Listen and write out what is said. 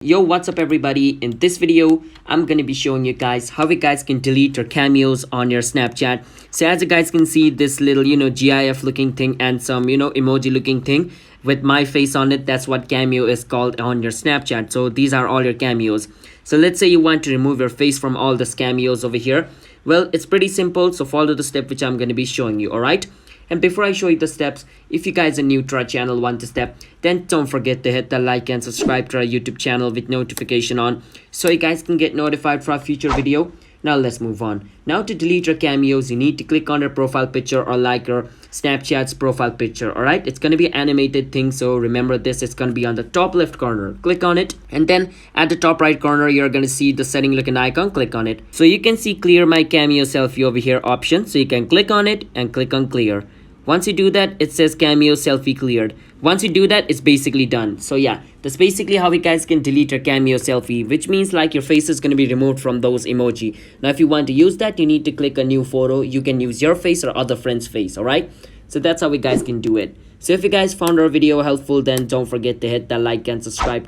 Yo, what's up everybody? In this video, I'm gonna be showing you guys how you guys can delete your cameos on your Snapchat. So as you guys can see, this little, GIF looking thing and some, emoji looking thing with my face on it, that's what Cameo is called on your Snapchat. So these are all your cameos. So let's say you want to remove your face from all the cameos over here. Well, it's pretty simple, so follow the step which I'm gonna be showing you, alright? And before I show you the steps, if you guys are new to our channel, want to step, then don't forget to hit the like and subscribe to our YouTube channel with notification on so you guys can get notified for our future video. Now let's move on. Now to delete your cameos, you need to click on your profile picture or like your Snapchat's profile picture, alright? It's going to be an animated thing, so remember this, it's going to be on the top left corner. Click on it, and then at the top right corner, you're going to see the setting looking icon. Click on it. So you can see clear my cameo selfie over here option, so you can click on it and click on clear. Once you do that, it says Cameo selfie cleared. Once you do that, it's basically done. So yeah, that's basically how you guys can delete your Cameo selfie, which means like your face is going to be removed from those emoji. Now if you want to use that, you need to click a new photo. You can use your face or other friend's face, alright? So that's how you guys can do it. So if you guys found our video helpful, then don't forget to hit that like and subscribe to